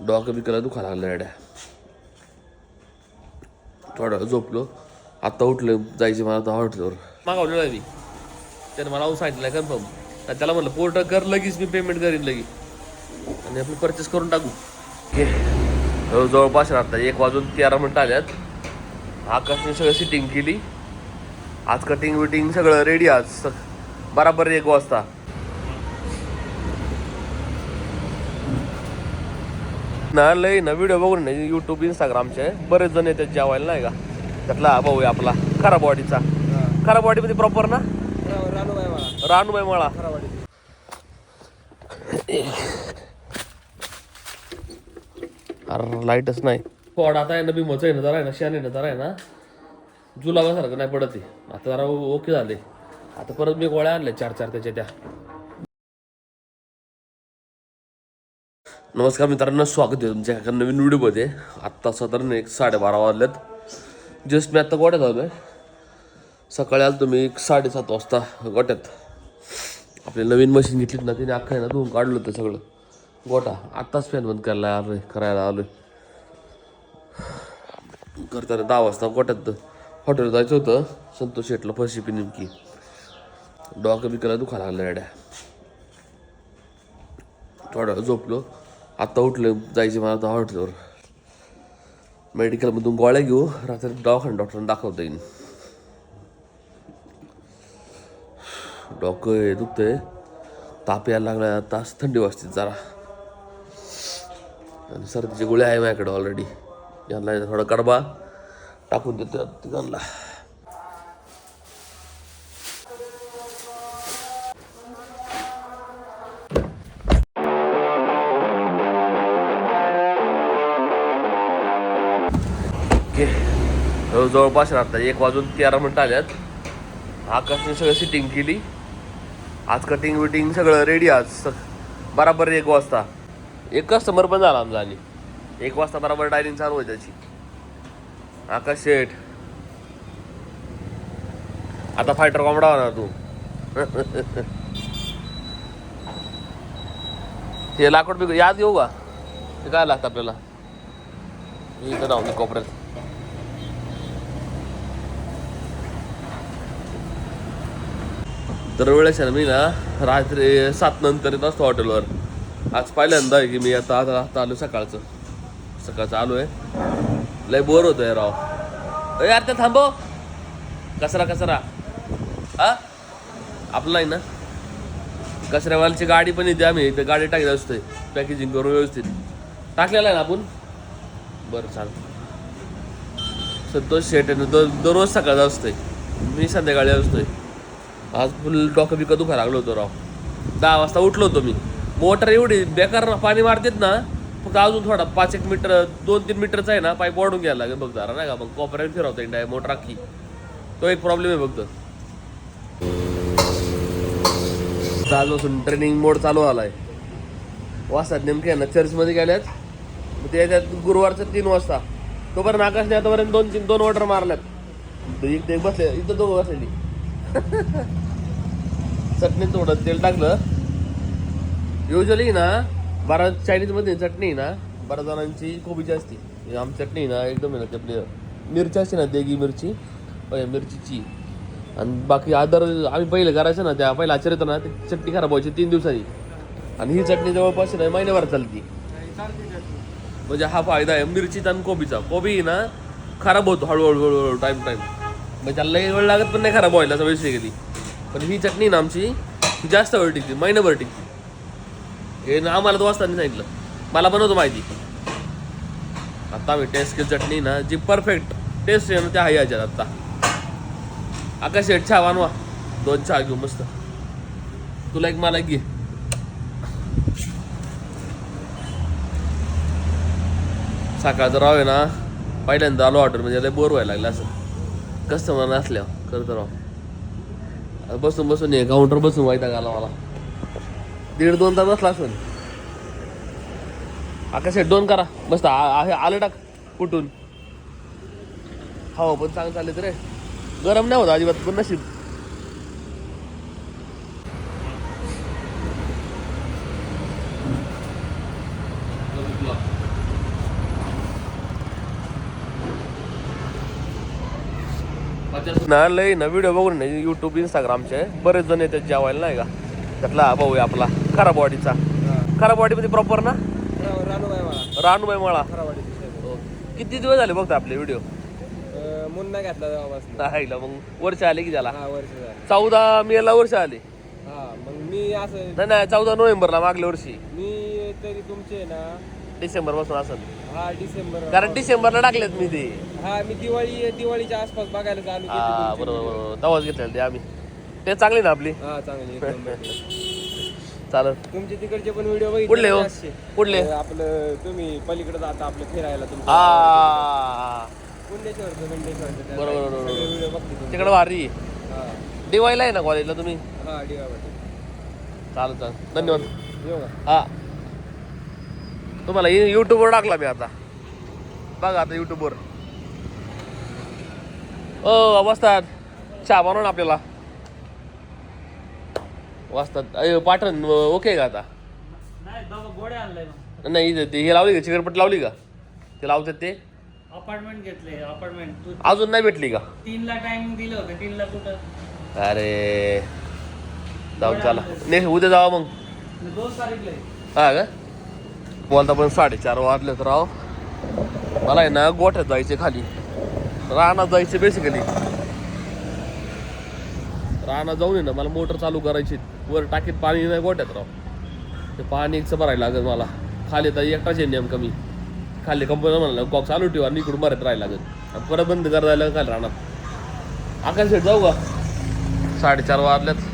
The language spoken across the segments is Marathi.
डोकं बिकायला दुखा लागलं येड्या. थोडा वेळ झोपलो, आत्ता उठलं जायचे मला आता हॉटेलवर. मागवलेलं आहे मी, त्याने मला सांगितलं आहे कन्फर्म. त्याला म्हटलं पोर्ट कर लगेच, मी पेमेंट करीन लगेच आणि आपण परचेस करून टाकू. जवळपास राहतात 1:13 आल्यात. आकाशने सगळं सिटिंग केली आज, कटिंग विटिंग सगळं रेडी आज बराबर 1 वाजता. ना लय ना व्हिडिओ बघून नाही यूट्यूब इंस्टाग्रामचे बरेच जण येतात जेवायला नाही का. त्यातला भाऊ आहे आपला खराबवाडीचा. खराबवाडीमध्ये प्रॉपर ना रानूबाई मळा. अरे लाईटच नाही. पॉड आता आहे ना, भीमोचं आहे ना, जरा आहे ना, शान आहे ना, जरा आहे ना जुलाबासारखं नाही पडत आहे आता, जरा ओके झाले. आता परत मी गोळ्या आणल्या 4 त्याच्या त्या. नमस्कार मित्रांनो, स्वागत आहे तुमच्या एका नवीन व्हिडिओमध्ये. आत्ता साधारण 12:30 वाजल्यात. जस्ट मी आत्ता गोट्यात आलो आहे. सकाळी आलो तुम्ही 7:30 वाजता गोट्यात. आपली नवीन मशीन घेतलीत ना, तिने अख्खा आहे ना धुवून काढलं होतं सगळं गोटा. आत्ताच फॅन बंद करायला आलोय. करताना 10 वाजता गोट्यात हॉटेल जायचं होतं. संतोष शेटला फशी पी नेमकी. डोकं बिकायला दुखा लागलं येड्या. थोडा वेळ झोपलो, आत्ता उठलं जायचे मला आता हॉटेलवर. मेडिकलमधून गोळ्या घेऊ, रात्री डॉक्टरांना दाखवता येईल. डोकं दुखतंय, ताप यायला लागला, तास थंडी वाजते जरा, आणि सर्दीची गोळ्या आहे माझ्याकडे ऑलरेडी. यांना थोडा कडबा टाकून देतो तिघांना. जवळपास राहतात 1:13 आल्यात. आकाशने सगळं सिटिंग केली आज, कटिंग विटिंग सगळं रेडी आज बराबर 1 वाजता. एक कस्टमर पण झाला आमचा, आणि 1 वाजता बराबर डायनिंग चालू होती त्याची. आकाश शेठ आता फायटर कोंबडा होणार तू. ते लाकूड बी याद येऊ का, ते काय लागतं आपल्याला. इथं राहून कोपऱ्यात. दरवेळेस आहे ना मी ना रात्री 7 नंतर येत असतो हॉटेलवर. आज पहिल्यांदा आहे की मी आता आलो सकाळचं आलो आहे. लय बोर होतं आहे राव. यार ते थांबव, कचरा हा आपला आहे ना. कचऱ्यावाल्याची गाडी पण येते, आम्ही इथे गाडी टाकीत असतोय पॅकेजिंग करून व्यवस्थित. टाकलेला आहे ना आपण. बरं सांग. संतोष शेट आहे दररोज सकाळचा असतोय, मी संध्याकाळी असतोय. आज फुल डोकं बिकं दुखा लागलो होतो राव. 10 वाजता उठलो होतो मी. मोटर एवढी बेकार पाणी मारतेत ना, फक्त अजून थोडा 5-1 मीटर 2-3 मीटरचा आहे ना पाईप वाढून घ्यायला लागेल बघ जरा, नाही का. मग कॉपऱ्याने फिरवता येईल मोटर अख्खी. तो एक प्रॉब्लेम आहे फक्त. आजपासून ट्रेनिंग मोड चालू झाला आहे. वाजतात नेमके आहे ना चर्चमध्ये गेल्यात. मग त्याच्यात गुरुवारचं 3 वाजता तोपर्यंत आकाशने आतापर्यंत 2 ऑर्डर मारल्यात. एक बसले इथं, 2 बसलेली. चटणी थोडं तेल टाकलं. युजली ना चायनीजमध्ये चटणी ना बऱ्याच जणांची कोबीची असते. आमची चटणी ना एकदम आहे ना, आपली मिरची असते ना, देगी मिरची मिरचीची. आणि बाकी आदर आम्ही पहिले करायचं ना, त्या पहिला आचार्य ना, ती चटणी खराब व्हायची 3 दिवसांनी. आणि ही चटणी जवळपास ना महिन्याभर चालती. म्हणजे हा फायदा आहे मिरचीचा आणि कोबीचा. कोबी ना खराब होतो हळूहळू टाईम. म्हणजे त्याला लई वेळ लागत पण नाही खराब व्हायला, सवय गेली. पण ही चटणी ना आमची जास्त वेळ टिकते, महिनाभर टिकते. हे ना आम्हाला तो वाजता सांगितलं, मला बनवतो माहिती. आता आम्ही टेस्ट केली चटणी ना, जी परफेक्ट टेस्ट आहे ना त्या आहे याच्यात. आत्ता आकाश शेट चहा बनवा, 2 चहा घेऊ मस्त. तुला एक मला एक घे. सकाळचं राव आहे ना, पहिल्यांदा आलो ऑर्डर म्हणजे लय बोर व्हायला लागलं असं. कस्टमर नसल्यावर करतो राव. बसून ये काउंटर बसून वैताग आला मला. 1.5-2 तास बसला असेल. आकाश 2 करा मस्त. आलं टाक कुठून. हो पण चांगलं चालले रे, गरम नाही होत अजिबात. पण नशीब ना लय ना व्हिडिओ बघून नाही युट्यूब इंस्टाग्रामचे बरेच जण येतात जेवायला नाही का. त्यातला भाऊ आहे आपला खराबवाडीचा. खराबवाडीमध्ये प्रॉपर ना रानूबाई मळा. किती दिवस झाले बघता आपले व्हिडिओ. मुन्ना घेतला मग वर्ष आले की त्याला. 14 मेला वर्ष आले. मग मी असं नाही 14 नोव्हेंबरला मागल्या वर्षी. मी तरी तुमचे ना डिसेंबर पासून असेल. डिसेंबर कारण डिसेंबरला टाकलेत मी ते. मी दिवाळीच्या आसपास बघायला चालू केले. बरोबर तवाच घेतलेले ते आम्ही. ते चांगली ना आपली. चांगली चालत. तुमचे तिकडचे पण व्हिडिओ बघितले. कुठले हो कुठले आपलं तुम्ही पलीकडे जाता आपलं फिरायला तुमचं पुण्येश्वरचं बरोबर तिकडे भारी. दिवाळीला आहे ना कॉलेजला तुम्ही. चालत धन्यवाद. हा तुम्हाला युट्यूबवर टाकला मी आता बघा. आता युट्यूबवर वाजतात चहा बनवून आपल्याला वाजतात. पाठण ओके का आता. नाही ते हे लावली का चिकनपट्टी लावली का. ते लावतात ते अपार्टमेंट घेतले. अपार्टमेंट अजून नाही भेटली का. 3 ला टाइमिंग दिलं होतं. 3 ला कुठं. अरे जाऊ चला नाही उद्या जावा मग. 2 तारीखला. हा का बोलता पण 4:30 वाजले तर राव. मला आहे ना गोठ्यात जायचे खाली रानात जायचे बेसिकली. रानात जाऊन आहे ना मला मोटर चालू करायची. वर टाकीत पाणी नाही गोठ्यात राव. ते पाणी एकचं भरायला लागेल मला. खाली तर एकटाच आहे नेमका मी. खाली कंपनी म्हणलं कॉक चालू ठेवा आणि इकडून भरत राहायला लागेल. आणि परत बंद करायला खाली रानात. आकाश शेट जाऊ का. 4:30 वाजल्यात.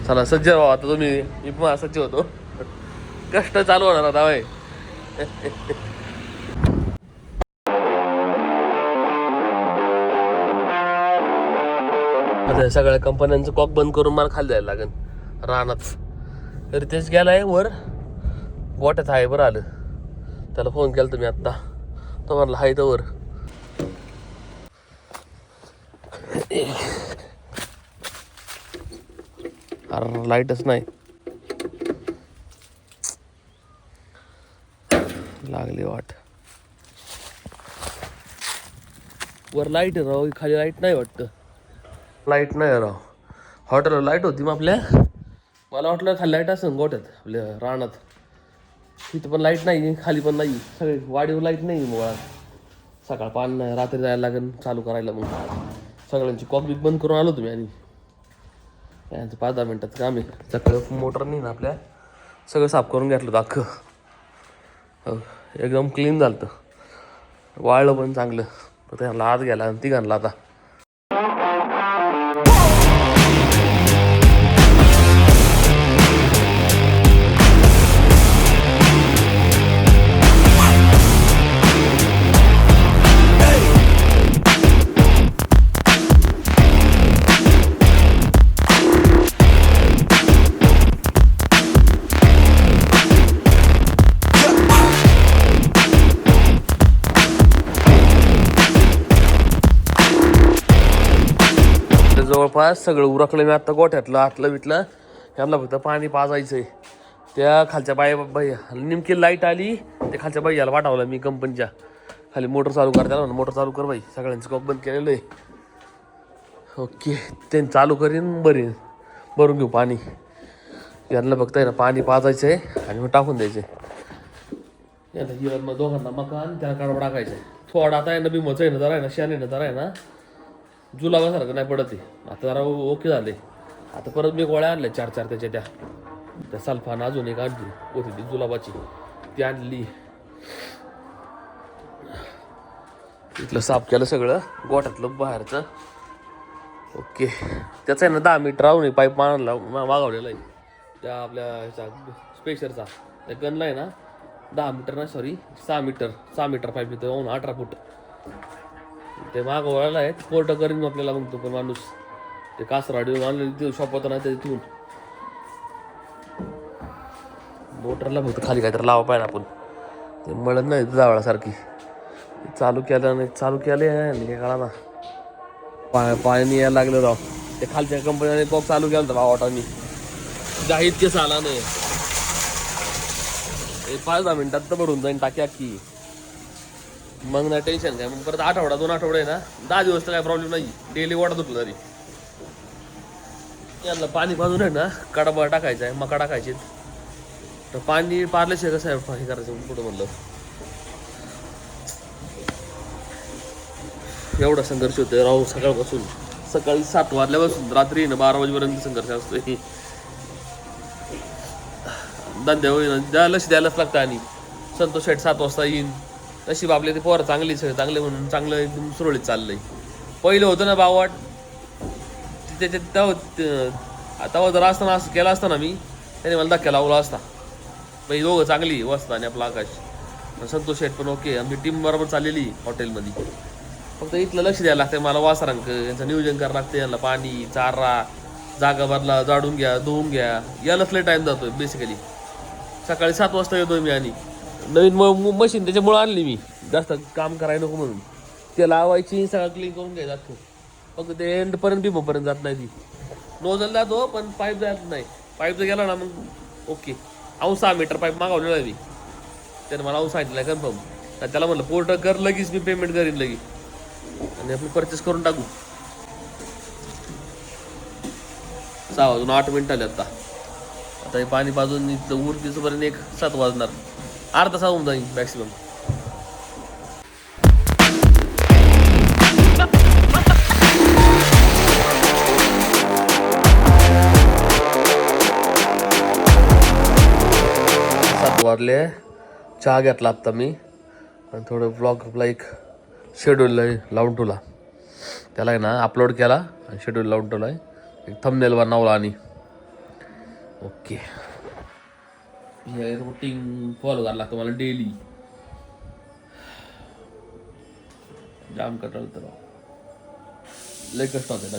चला सज्ज व्हा आता तुम्ही. मी पण सज्ज होतो. कष्ट चालू होणार आता होय. आता सगळ्या कंपन्यांचं कॉक बंद करून मला खाली जायला लागेल रानात. तरी तेच गेलाय वर गोट्यात आहे. बरं आलं त्याला फोन केला तुम्ही आत्ता. तो म्हणला हाय तर वर. अरे लाईटच नाही. लागली वाट. वर लाईट आहे राव. खाली लाईट नाही वाटतं. लाईट नाही राव. हॉटेलला लाईट होती मग आपल्या. मला वाटलं खाली लाईट असेल गोठ्यात आपल्या रानात. तिथं पण लाईट नाही. खाली पण नाही. सगळी वाडीवर लाईट नाही मुळात. सकाळ पाणी नाही. रात्री जायला लागेल चालू करायला. मग सगळ्यांची कॉक बिक बंद करून आलो तुम्ही. आणि यांचं 5-10 मिनटात काम आहे. सकाळी मोटर नाही ना आपल्या. सगळं साफ करून घेतलं होतं अख्खं. हो एकदम क्लीन झालं. वाळलं पण चांगलं. तर त्याला आत गेला आणि ती घालला आता. जवळपास सगळं उरकलं मी आता गोठ्यातलं आतलं बिटलं. यांना फक्त पाणी पाजायचंय. त्या खालच्या बाई नेमकी लाईट आली. ते खालच्या बाईला पाठवलं मी कंपनीच्या खाली. मोटर चालू कर त्याला. मोटर चालू कर बाई. सगळ्यांचं कॉक बंद केलेलं आहे. ओके ते चालू करीन भरून घेऊ पाणी. यांना फक्त आहे ना पाणी पाजायचं आहे आणि मग टाकून द्यायचे. याला मग दोघांना मकान त्याला काढून टाकायचं आहे. थोडा आता आहे ना बिमोचं आहे ना जरा आहे ना शेण आहे ना जरा आहे ना जुलाबासारखं नाही पडत आहे. आता जरा ओके झाले. आता परत मी गोळ्या आणल्या 4 त्याच्या त्या सल्फान अजून एक आणली होती ती जुलाबाची. ती आणली. इथलं साफ केलं सगळं गोठ्यातलं बाहेरचं. ओके त्याचं आहे ना 10 मीटर राहून पाईप मारला मागवलेला आहे त्या आपल्या ह्याचा स्पेशरचा. त्या गनला आहे ना 10 मीटर ना सॉरी 6 मीटर पाईप येतो. 18 फूट ते मागवायला आहे. कोर्ट करीन आपल्याला मग तो पण माणूस. ते कासराडीवर आणलेली ते शॉप होता ना तिथून. मोटरला फक्त खाली काहीतरी लावा पाहिजे आपण. ते मळत नाही जावळासारखी. चालू केलं नाही चालू केले आणि कळा ना पाणी यायला लागलं राव. ते खालच्या कंपनीने कॉक चालू केलं होतं भावाटानी. जाहीर केस आला नाही. 5-10 मिनिटात तर भरून जाईन टाकी अख्खी. मग नाही टेन्शन काय. मग परत आठवडा 2 आठवडे आहे ना 10 दिवस तर काय प्रॉब्लेम नाही. डेली वाटत होतं तरी याला पाणी पाजून आहे ना कडबा टाकायचा आहे, मका टाकायचे. तर पाणी पारल्याशिवाय कसं आहे हे करायचं कुठं म्हणलं. एवढा संघर्ष होतोय राहू सकाळपासून. सकाळी 7 वाजल्यापासून रात्री ना 12 वाजेपर्यंत संघर्ष असतोय. धंद्या होईना द्या लक्ष द्यायलाच लागतं. आणि संतोष शेठ 7 वाजता येईन. तशी आपले ते पोरं चांगली सगळे चांगले म्हणून चांगलं एकदम सुरळीत चाललंय. पहिलं होतं ना बावट त्याच्यात तेव्हा जर असताना असं केलं असतं ना मी त्याने मला धक्का लावला असता. बाई दोघं चांगली वस्ता आणि आपला आकाश. संतोष शेठ पण ओके. आमची टीम बरोबर चाललेली हॉटेलमध्ये. फक्त इथलं लक्ष द्यायला लागतं मला. वासरांक यांचं नियोजन करावं लागतं. यांना पाणी चारा जागा बदला झाडून घ्या धुवून घ्या यालाच लय टाईम जातोय बेसिकली. सकाळी 7 वाजता येतोय मी. आणि नवीन मशीन त्याच्यामुळं आणली मी जास्त काम करायला नको म्हणून. ते लावायची सगळं क्लीन करून घ्यायचं अख्खं. फक्त ते एंडपर्यंत बिमोपर्यंत जात नाही ती. नोजल जातो पण पाईप जात नाही. पाईप जर गेला ना मग ओके. 6 मीटर पाईप मागवलेला आहे मी. त्यानं मला सांगितलं आहे कन्फर्म. त्याला म्हटलं पोर्ट कर लगेच मी पेमेंट करीन लगेच आणि आपण परचेस करून टाकू. 6 वाजून 8 मिनिट आले आता. आता हे पाणी पाजून इथलं उरतीपर्यंत 7 वाजणार. अर्धा तास होऊन जाईल मॅक्सिमम. वाजले. चहा घेतला आत्ता मी आणि थोडं ब्लॉग एक शेड्यूल लावून ठेवला. त्याला आहे ना अपलोड केला आणि शेड्यूल लावून ठेवला आहे. एक थंबनेल बनवला आणि ओके. हे रुटीन फॉलो करायला लागतं मला डेली. जाम कटाळ तर लय कष्ट होते